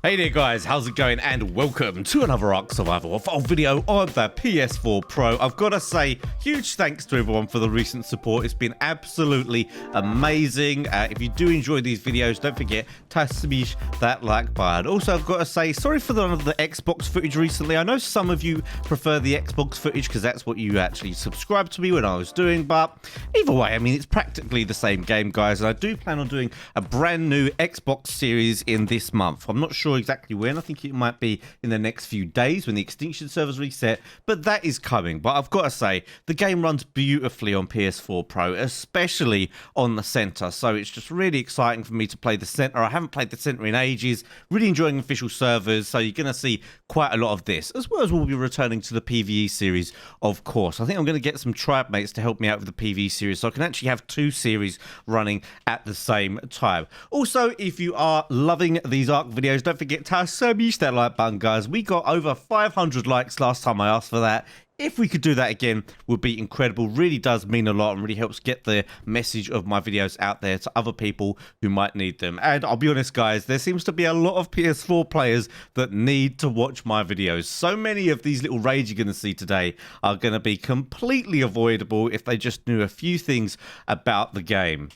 Hey there guys, how's it going, and welcome to another Ark Survival Evolved video on the PS4 Pro. I've got to say, huge thanks to everyone for the recent support. It's been absolutely amazing. If you do enjoy these videos, don't forget to smash that like button. Also, I've got to say, sorry for the Xbox footage recently. I know some of you prefer the Xbox footage because that's what you actually subscribed to me when I was doing, but either way, I mean, it's practically the same game, guys, and I do plan on doing a brand new Xbox series in this month. I'm not sure exactly when. I think it might be in the next few days when the extinction servers reset, but that is coming. But I've got to say, the game runs beautifully on PS4 Pro, especially on the center, so it's just really exciting for me to play the center. I haven't played the center in ages, really enjoying official servers, so you're going to see quite a lot of this, as well as we'll be returning to the PvE series, of course. I think I'm going to get some tribe mates to help me out with the PvE series, so I can actually have two series running at the same time. Also, if you are loving these Ark videos, don't forget to smash that like button, guys. We got over 500 likes last time I asked for that. If we could do that again, would be incredible. Really does mean a lot and really helps get the message of my videos out there to other people who might need them. And I'll be honest, guys, there seems to be a lot of PS4 players that need to watch my videos. So many of these little raids you're going to see today are going to be completely avoidable if they just knew a few things about the game.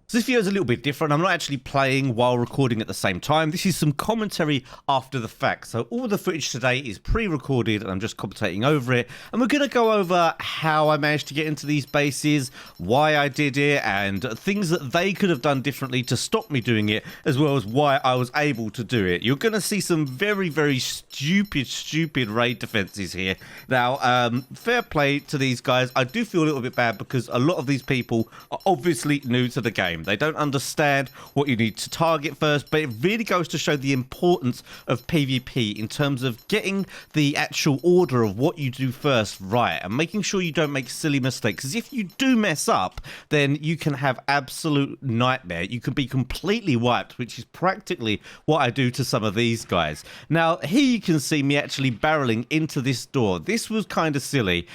So this video is a little bit different. I'm not actually playing while recording at the same time. This is some commentary after the fact. So all the footage today is pre-recorded and I'm just commentating over it. And we're going to go over how I managed to get into these bases, why I did it, and things that they could have done differently to stop me doing it, as well as why I was able to do it. You're going to see some very, very stupid raid defenses here. Now, fair play to these guys. I do feel a little bit bad because a lot of these people are obviously new to the game. They don't understand what you need to target first, but it really goes to show the importance of PvP in terms of getting the actual order of what you do first right and making sure you don't make silly mistakes. Because if you do mess up, then you can have absolute nightmare. You can be completely wiped, which is practically what I do to some of these guys. Now, here you can see me actually barreling into this door. This was kind of silly.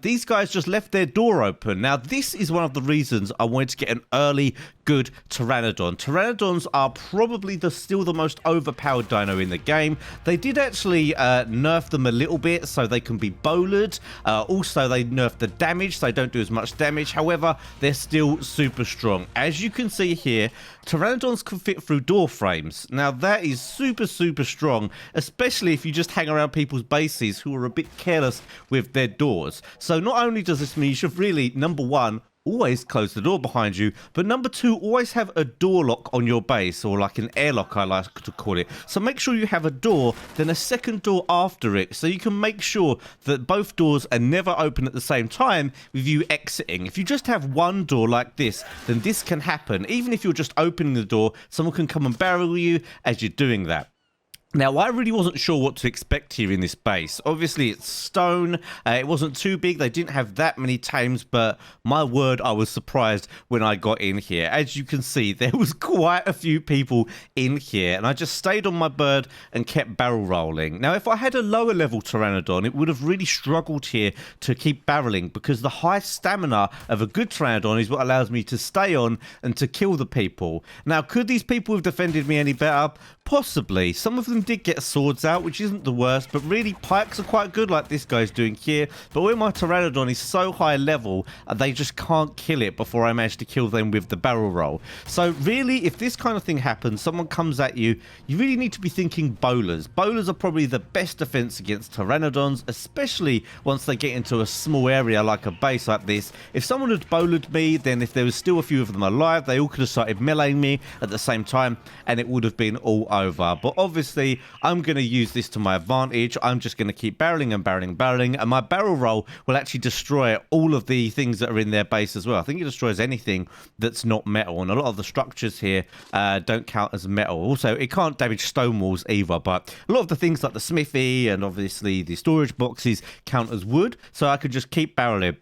These guys just left their door open. Now, this is one of the reasons I wanted to get an early good Pteranodon. Pteranodons are probably still the most overpowered dino in the game. They did actually nerf them a little bit so they can be bowlered. Also, they nerfed the damage so they don't do as much damage. However, they're still super strong. As you can see here, Pteranodons can fit through door frames. Now, that is super strong, especially if you just hang around people's bases who are a bit careless with their doors. So not only does this mean you should really, number one, always close the door behind you, but number two, always have a door lock on your base, or like an airlock I like to call it. So make sure you have a door, then a second door after it, so you can make sure that both doors are never open at the same time with you exiting. If you just have one door like this, then this can happen. Even if you're just opening the door, someone can come and barrel you as you're doing that. Now, I really wasn't sure what to expect here in this base. Obviously, it's stone. It wasn't too big. They didn't have that many tames, but my word, I was surprised when I got in here. As you can see, there was quite a few people in here, and I just stayed on my bird and kept barrel rolling. Now, if I had a lower level Pteranodon, it would have really struggled here to keep barreling because the high stamina of a good Pteranodon is what allows me to stay on and to kill the people. Now, could these people have defended me any better? Possibly. Some of them did get swords out, which isn't the worst, but really pikes are quite good like this guy's doing here. But when my Pteranodon is so high level, they just can't kill it before I manage to kill them with the barrel roll. So really, if this kind of thing happens, someone comes at you, you really need to be thinking bowlers. Bowlers are probably the best defense against Pteranodons, especially once they get into a small area like a base like this. If someone had bowlered me, then if there was still a few of them alive, they all could have started meleeing me at the same time, and it would have been all over. But obviously, I'm going to use this to my advantage. I'm just going to keep barreling and barreling, and my barrel roll will actually destroy all of the things that are in their base as well. I think it destroys anything that's not metal, and a lot of the structures here don't count as metal. Also, it can't damage stone walls either, but a lot of the things like the smithy and obviously the storage boxes count as wood, so I could just keep barreling.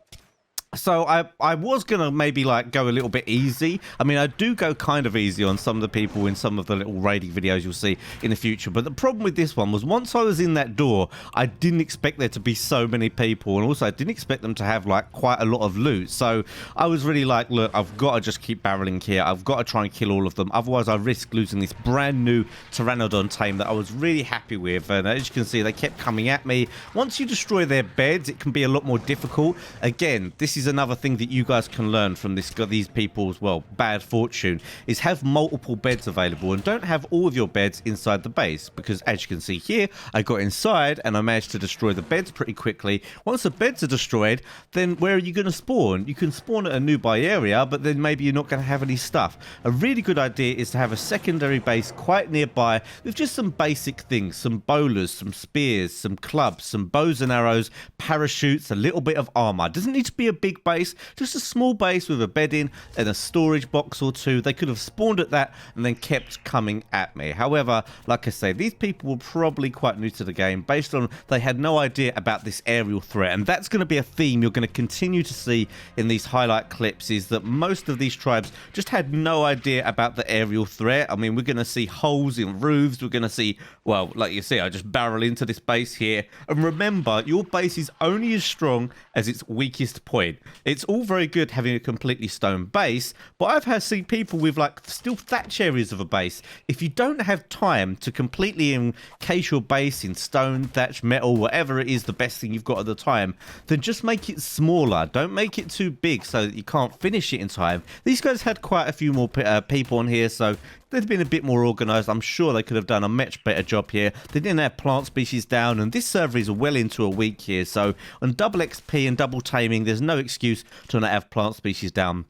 So I was going to maybe like go a little bit easy. I mean, I do go kind of easy on some of the people in some of the little raiding videos you'll see in the future. But the problem with this one was once I was in that door, I didn't expect there to be so many people. And also I didn't expect them to have like quite a lot of loot. So I was really like, look, I've got to just keep barreling here. I've got to try and kill all of them. Otherwise I risk losing this brand new Pteranodon tame that I was really happy with. And as you can see, they kept coming at me. Once you destroy their beds, it can be a lot more difficult. Again, this is another thing that you guys can learn from these people's, well, bad fortune, is have multiple beds available and don't have all of your beds inside the base, because as you can see here, I got inside and I managed to destroy the beds pretty quickly. Once the beds are destroyed, then where are you going to spawn? You can spawn at a nearby area, but then maybe you're not going to have any stuff. A really good idea is to have a secondary base quite nearby with just some basic things, some bowlers, some spears, some clubs, some bows and arrows, parachutes, a little bit of armor. It doesn't need to be a big base, just a small base with a bed in and a storage box or two. They could have spawned at that and then kept coming at me. However, like I say, these people were probably quite new to the game based on they had no idea about this aerial threat, and that's going to be a theme you're going to continue to see in these highlight clips, is that most of these tribes just had no idea about the aerial threat. I mean, we're going to see holes in roofs, we're going to see, well, like you see, I just barrel into this base here, and remember, your base is only as strong as its weakest point. It's all very good having a completely stone base, but I've seen people with like still thatch areas of a base. If you don't have time to completely encase your base in stone, thatch, metal, whatever it is, the best thing you've got at the time, then just make it smaller. Don't make it too big so that you can't finish it in time. These guys had quite a few more people on here, so they'd been a bit more organized. I'm sure they could have done a much better job here. They didn't have plant species down, and this server is well into a week here, so on double XP and double taming, there's no excuse to not have plant species down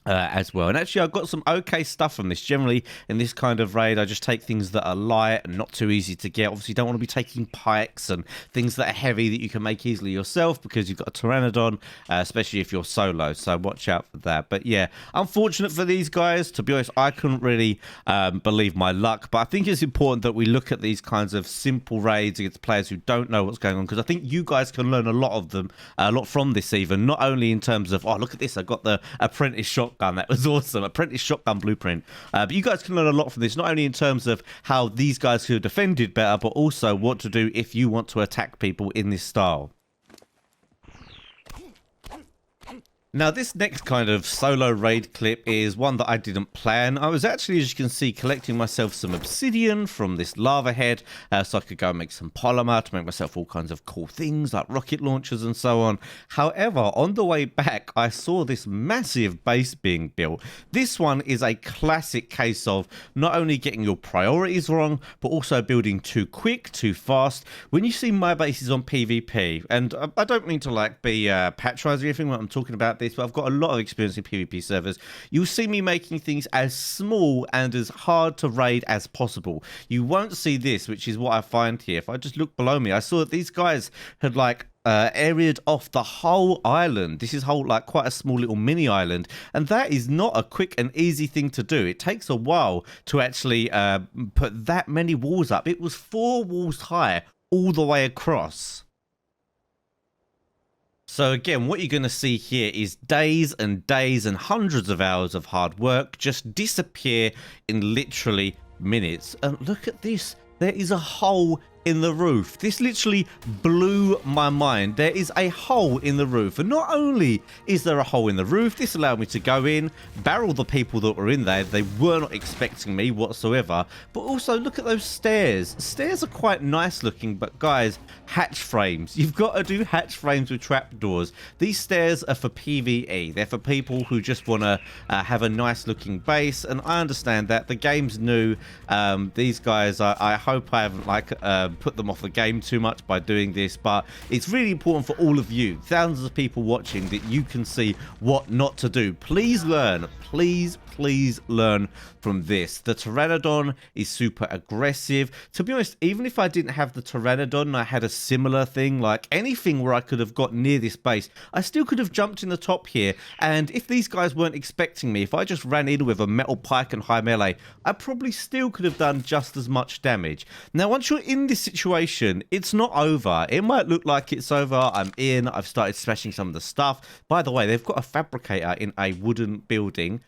as well. And actually, I've got some okay stuff from this. Generally, in this kind of raid, I just take things that are light and not too easy to get. Obviously, you don't want to be taking pikes and things that are heavy that you can make easily yourself, because you've got a Pteranodon, especially if you're solo, so watch out for that. But yeah, unfortunate for these guys. To be honest, I couldn't really believe my luck, but I think it's important that we look at these kinds of simple raids against players who don't know what's going on, because I think you guys can learn a lot from this, even not only in terms of, oh, look at this, I got the apprentice shotgun, that was awesome, apprentice shotgun blueprint, but you guys can learn a lot from this, not only in terms of how these guys could have defended better, but also what to do if you want to attack people in this style. Now, this next kind of solo raid clip is one that I didn't plan. I was actually, as you can see, collecting myself some obsidian from this lava head, so I could go and make some polymer to make myself all kinds of cool things like rocket launchers and so on. However, on the way back, I saw this massive base being built. This one is a classic case of not only getting your priorities wrong, but also building too quick, too fast. When you see my bases on PvP, and I don't mean to like be patronizing or anything when I'm talking about this, but I've got a lot of experience in PvP servers. You'll see me making things as small and as hard to raid as possible. You won't see this, which is what I find here. If I just look below me, I saw that these guys had like areaed off the whole island. This is whole, like, quite a small little mini island, and that is not a quick and easy thing to do. It takes a while to actually put that many walls up. It was 4 walls high all the way across. So again, what you're going to see here is days and days and hundreds of hours of hard work just disappear in literally minutes. And look at this. There is a hole in the roof. This literally blew my mind. There is a hole in the roof, and not only is there a hole in the roof, this allowed me to go in, barrel the people that were in there. They were not expecting me whatsoever. But also look at those stairs. Stairs are quite nice looking, but guys, hatch frames. You've got to do hatch frames with trapdoors. These stairs are for PvE. They're for people who just want to have a nice looking base, and I understand that. The game's new. These guys, I hope I haven't put them off the game too much by doing this, but it's really important for all of you, thousands of people watching, that you can see what not to do. Please learn. Please learn from this. The Pteranodon is super aggressive. To be honest, even if I didn't have the Pteranodon and I had a similar thing, like anything where I could have got near this base, I still could have jumped in the top here, and if these guys weren't expecting me, if I just ran in with a metal pike and high melee, I probably still could have done just as much damage. Now, once you're in this situation, it's not over. It might look like it's over. I'm in. I've started smashing some of the stuff. By the way, they've got a fabricator in a wooden building.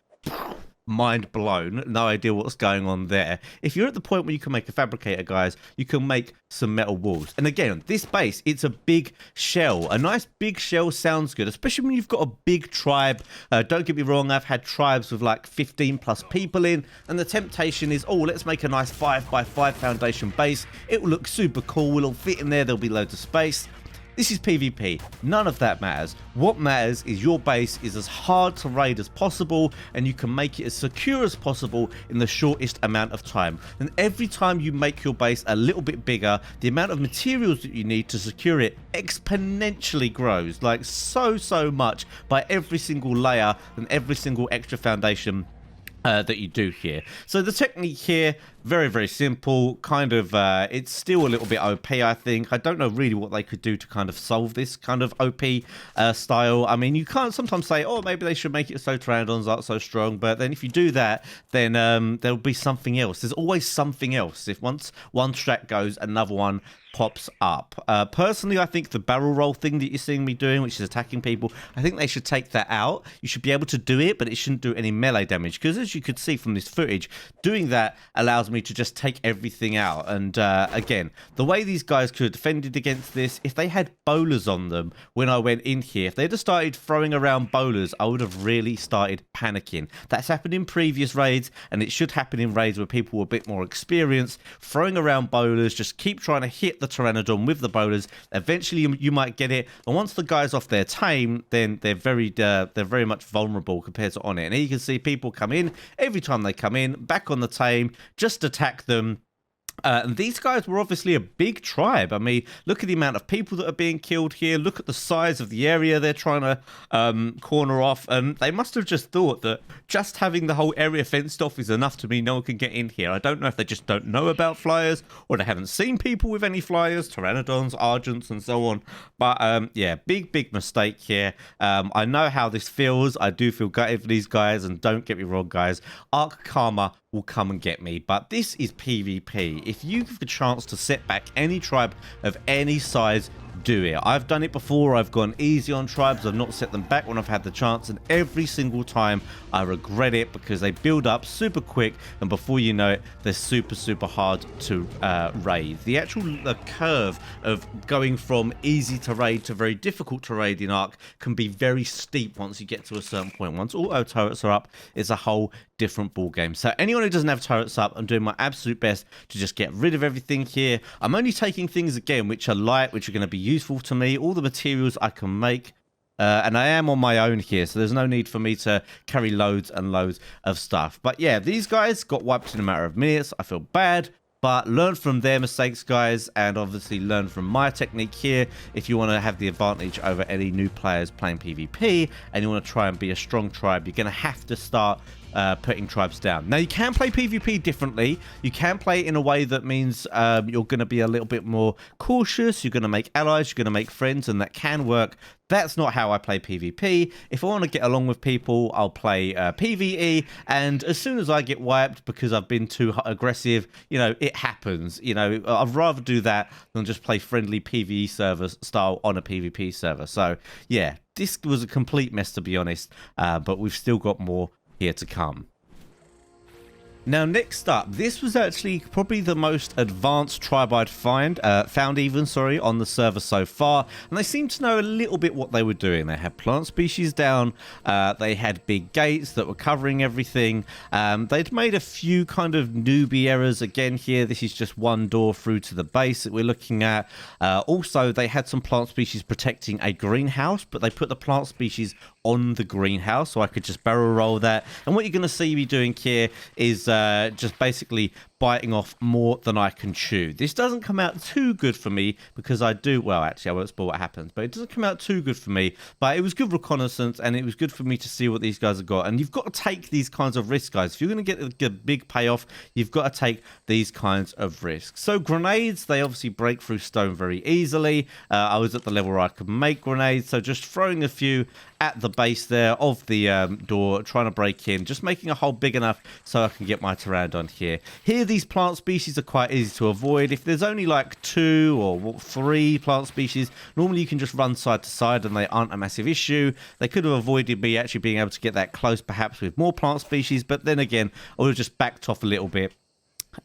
Mind blown. No idea what's going on there. If you're at the point where you can make a fabricator, guys, you can make some metal walls. And again, this base, it's a big shell. A nice big shell sounds good, especially when you've got a big tribe. Don't get me wrong, I've had tribes with like 15 plus people in, and the temptation is, oh, let's make a nice 5x5 foundation base. It will look super cool. It'll fit in there. There'll be loads of space. This is PvP. None of that matters. What matters is your base is as hard to raid as possible, and you can make it as secure as possible in the shortest amount of time. And every time you make your base a little bit bigger, the amount of materials that you need to secure it exponentially grows. Like so much by every single layer and every single extra foundation that you do here. So the technique here, very simple. Kind of it's still a little bit OP, I think. I don't know really what they could do to kind of solve this kind of OP style. I mean, you can't sometimes say, oh, maybe they should make it so pteranodons aren't so strong, but then if you do that, then there'll be something else. There's always something else. If once one strat goes, another one pops up. Personally, I think the barrel roll thing that you're seeing me doing, which is attacking people, I think they should take that out. You should be able to do it, but it shouldn't do any melee damage, because as you could see from this footage, doing that allows me to just take everything out. And again, the way these guys could have defended against this, if they had bowlers on them when I went in here, if they'd have started throwing around bowlers, I would have really started panicking. That's happened in previous raids, and it should happen in raids where people were a bit more experienced. Throwing around bowlers, just keep trying to hit the pteranodon with the bowlers. Eventually you might get it, and once the guy's off their tame, then they're very much vulnerable compared to on it. And here you can see people come in. Every time they come in, back on the tame, just attack them. And these guys were obviously a big tribe. I mean, look at the amount of people that are being killed here. Look at the size of the area they're trying to corner off. And they must have just thought that just having the whole area fenced off is enough to mean no one can get in here. I don't know if they just don't know about flyers, or they haven't seen people with any flyers, pteranodons, argents, and so on. But yeah, big mistake here. I know how this feels. I do feel gutted for these guys. And don't get me wrong, guys. Ark Karma will come and get me, but this is PvP. If you have the chance to set back any tribe of any size, do it. I've done it before. I've gone easy on tribes. I've not set them back when I've had the chance, and every single time I regret it, because they build up super quick, and before you know it, they're super hard to raid. The actual curve of going from easy to raid to very difficult to raid in Ark can be very steep once you get to a certain point. Once auto turrets are up, it's a whole different ball game. So anyone who doesn't have turrets up, I'm doing my absolute best to just get rid of everything here. I'm only taking things again which are light, which are going to be useful to me, all the materials I can make, and I am on my own here, so there's no need for me to carry loads and loads of stuff. But yeah, these guys got wiped in a matter of minutes. I feel bad, but learn from their mistakes, guys, and obviously learn from my technique here if you want to have the advantage over any new players playing PvP and you want to try and be a strong tribe. You're going to have to start putting tribes down. Now, you can play PvP differently. You can play it in a way that means you're going to be a little bit more cautious. You're going to make allies. You're going to make friends, and that can work. That's not how I play PvP. If I want to get along with people, I'll play PvE, and as soon as I get wiped because I've been too aggressive, you know, it happens. You know, I'd rather do that than just play friendly PvE server style on a PvP server. So, yeah, this was a complete mess, to be honest, but we've still got more here to come. Now, next up, this was actually probably the most advanced tribe I'd found on the server so far, and they seemed to know a little bit what they were doing. They had plant species down, they had big gates that were covering everything. They'd made a few kind of newbie errors again here. This is just one door through to the base that we're looking at. Also, they had some plant species protecting a greenhouse, but they put the plant species on the greenhouse, so I could just barrel roll that. And what you're going to see me doing here is just basically biting off more than I can chew. This doesn't come out too good for me because I do, well, actually, I won't spoil what happens, but it doesn't come out too good for me. But it was good reconnaissance, and it was good for me to see what these guys have got. And you've got to take these kinds of risks, guys. If you're going to get a big payoff, you've got to take these kinds of risks. So grenades, they obviously break through stone very easily. I was at the level where I could make grenades, so just throwing a few at the base there of the door, trying to break in, just making a hole big enough so I can get my pteranodon here. Here, these plant species are quite easy to avoid. If there's only like 2 or 3 plant species, normally you can just run side to side and they aren't a massive issue. They could have avoided me actually being able to get that close perhaps with more plant species, but then again, I would have just backed off a little bit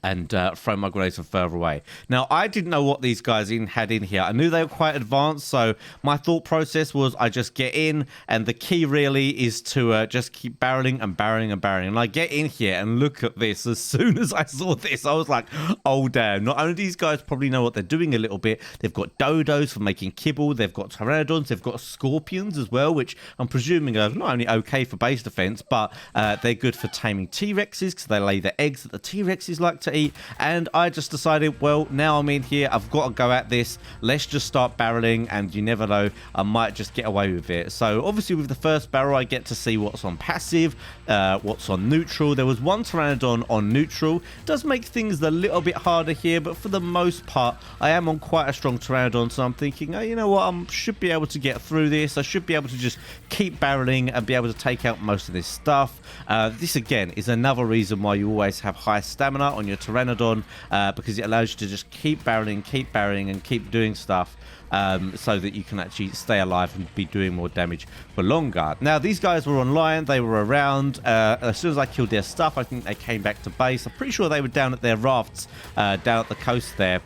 and throw my grenades from further away. Now, I didn't know what these guys had in here. I knew they were quite advanced, so my thought process was I just get in, and the key really is to just keep barreling and barreling and barreling. And I get in here, and look at this. As soon as I saw this, I was like, oh, damn. Not only do these guys probably know what they're doing a little bit, they've got dodos for making kibble, they've got pteranodons, they've got scorpions as well, which I'm presuming are not only okay for base defense, but they're good for taming T-Rexes, because they lay the eggs that the T-Rexes like to eat. And I just decided, well, now I'm in here, I've got to go at this, let's just start barreling, and you never know, I might just get away with it. So obviously with the first barrel I get to see what's on passive, what's on neutral. There was one pteranodon on neutral. It does make things a little bit harder here, but for the most part I am on quite a strong pteranodon, so I'm thinking, oh, you know what, I should be able to get through this. I should be able to just keep barreling and be able to take out most of this stuff. This again is another reason why you always have high stamina on your pteranodon, because it allows you to just keep barreling and keep doing stuff, so that you can actually stay alive and be doing more damage for longer. Now, these guys were online, they were around. As soon as I killed their stuff, I think they came back to base. I'm pretty sure they were down at their rafts down at the coast there.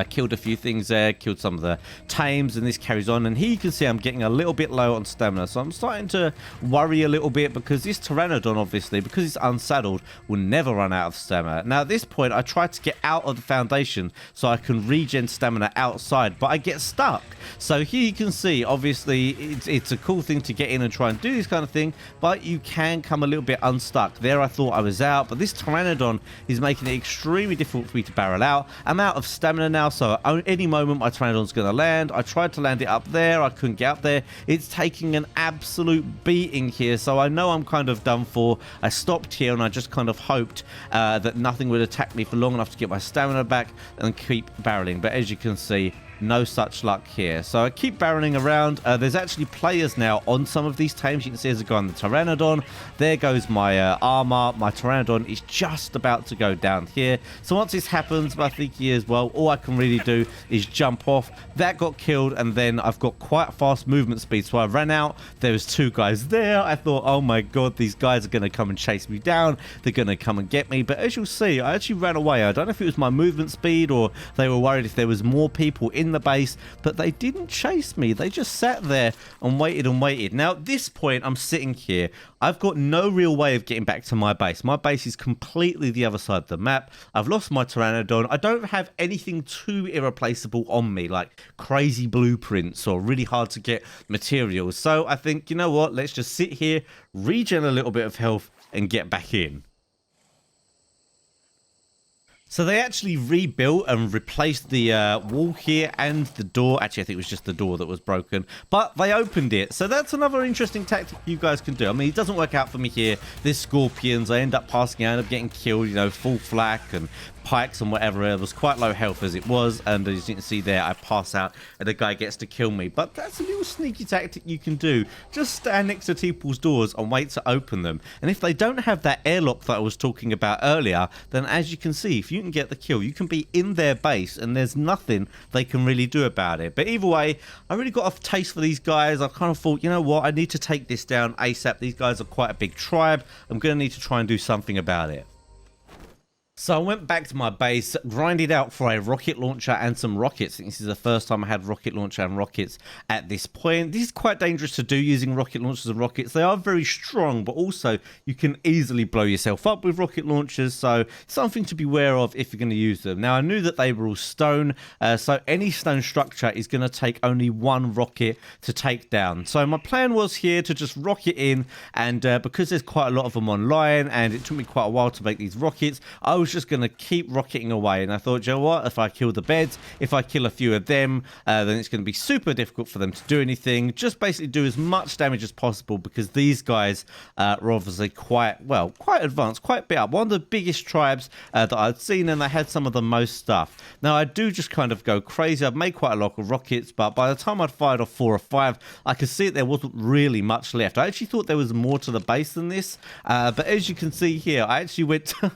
Killed a few things there, killed some of the tames, and this carries on. And here you can see I'm getting a little bit low on stamina, so I'm starting to worry a little bit, because this pteranodon, obviously, because it's unsaddled, will never run out of stamina. Now at this point I try to get out of the foundation so I can regen stamina outside, but I get stuck. So here you can see, obviously it's a cool thing to get in and try and do this kind of thing, but you can come a little bit unstuck. There I thought I was out, but this pteranodon is making it extremely difficult for me to barrel out. I'm out of stamina now, so at any moment my pteranodon's going to land. I tried to land it up there, I couldn't get up there. It's taking an absolute beating here, so I know I'm kind of done for. I stopped here and I just kind of hoped that nothing would attack me for long enough to get my stamina back and keep barreling, but as you can see, no such luck here. So I keep barreling around. There's actually players now on some of these tames. You can see there's a guy on the pteranodon. There goes my armor. My pteranodon is just about to go down here. So once this happens, I think he is, well, all I can really do is jump off. That got killed, and then I've got quite fast movement speed, so I ran out. There was 2 guys there. I thought, oh my god, these guys are going to come and chase me down. They're going to come and get me. But as you'll see, I actually ran away. I don't know if it was my movement speed or they were worried if there was more people in the base, but they didn't chase me. They just sat there and waited and waited. Now at this point I'm sitting here, I've got no real way of getting back to my base. My base is completely the other side of the map. I've lost my pteranodon. I don't have anything too irreplaceable on me, like crazy blueprints or really hard to get materials. So I think, you know what, let's just sit here, regen a little bit of health and get back in. So they actually rebuilt and replaced the wall here and the door. Actually, I think it was just the door that was broken, but they opened it. So that's another interesting tactic you guys can do. I mean, it doesn't work out for me here. There's scorpions. I end up passing out, I end up getting killed, you know, full flak and pikes and whatever. It was quite low health as it was, and as you can see there, I pass out and the guy gets to kill me. But that's a little sneaky tactic you can do. Just stand next to people's doors and wait to open them, and if they don't have that airlock that I was talking about earlier, then as you can see, if you can get the kill, you can be in their base and there's nothing they can really do about it. But either way, I really got a taste for these guys. I kind of thought, you know what, I need to take this down ASAP. These guys are quite a big tribe. I'm going to need to try and do something about it. So I went back to my base, grinded out for a rocket launcher and some rockets. I think this is the first time I had rocket launcher and rockets at this point. This is quite dangerous to do, using rocket launchers and rockets. They are very strong, but also you can easily blow yourself up with rocket launchers. So something to be aware of if you're going to use them. Now I knew that they were all stone, so any stone structure is going to take only 1 rocket to take down. So my plan was here to just rocket in, and because there's quite a lot of them online and it took me quite a while to make these rockets, I was just going to keep rocketing away. And I thought, you know what, if I kill the beds, if I kill a few of them, then it's going to be super difficult for them to do anything. Just basically do as much damage as possible, because these guys are obviously quite advanced, quite bit up. One of the biggest tribes that I've seen, and they had some of the most stuff. Now I do just kind of go crazy. I've made quite a lot of rockets, but by the time I'd fired off 4 or 5, I could see that there wasn't really much left. I actually thought there was more to the base than this, but as you can see here, I actually went to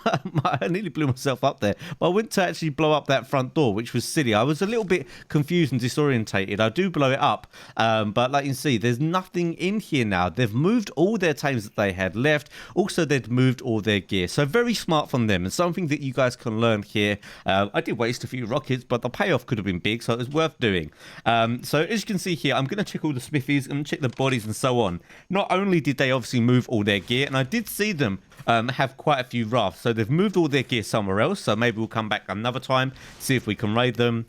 nearly blew myself up there. But I went to actually blow up that front door, which was silly. I was a little bit confused and disorientated. I do blow it up, but like you can see, there's nothing in here now. They've moved all their tames that they had left. Also, they'd moved all their gear. So very smart from them, and something that you guys can learn here. I did waste a few rockets, but the payoff could have been big, so it was worth doing. So as you can see here, I'm going to check all the smithies and check the bodies and so on. Not only did they obviously move all their gear, and I did see them have quite a few rafts, so they've moved all their gear somewhere else. So maybe we'll come back another time, see if we can raid them.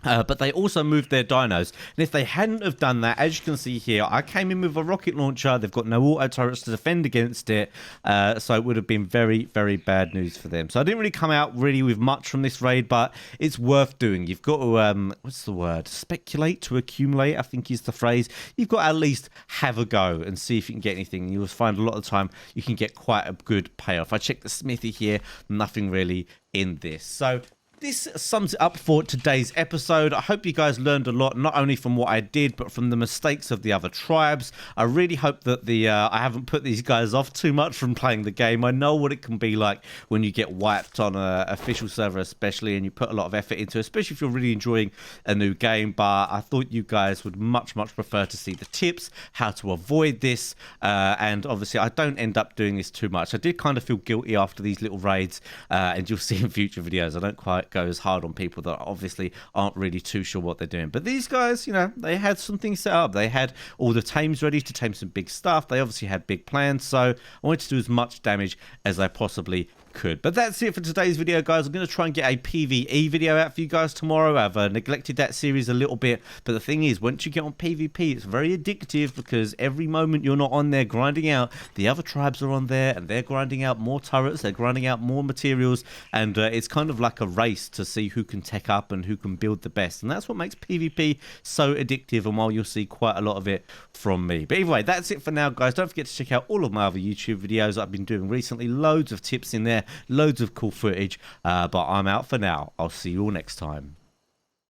But they also moved their dinos, and if they hadn't have done that, as you can see here, I came in with a rocket launcher. They've got no auto turrets to defend against it, so it would have been very, very bad news for them. So I didn't really come out really with much from this raid, but it's worth doing. You've got to, what's the word? Speculate to accumulate, I think is the phrase. You've got to at least have a go and see if you can get anything. You'll find a lot of the time you can get quite a good payoff. I checked the smithy here, nothing really in this. So this sums it up for today's episode. I hope you guys learned a lot, not only from what I did, but from the mistakes of the other tribes. I really hope that I haven't put these guys off too much from playing the game. I know what it can be like when you get wiped on an official server especially, and you put a lot of effort into it, especially if you're really enjoying a new game. But I thought you guys would much prefer to see the tips, how to avoid this, and obviously I don't end up doing this too much. I did kind of feel guilty after these little raids, and you'll see in future videos, I don't quite go as hard on people that obviously aren't really too sure what they're doing. But these guys, you know, they had some things set up. They had all the tames ready to tame some big stuff. They obviously had big plans, so I wanted to do as much damage as I possibly could. But that's it for today's video, guys. I'm going to try and get a PvE video out for you guys tomorrow. I've neglected that series a little bit, but the thing is, once you get on PvP, it's very addictive, because every moment you're not on there grinding out, the other tribes are on there and they're grinding out more turrets, they're grinding out more materials, and it's kind of like a race to see who can tech up and who can build the best, and that's what makes PvP so addictive, and while you'll see quite a lot of it from me. But anyway, that's it for now, guys. Don't forget to check out all of my other YouTube videos I've been doing recently. Loads of tips in there, loads of cool footage, but I'm out for now. I'll see you all next time.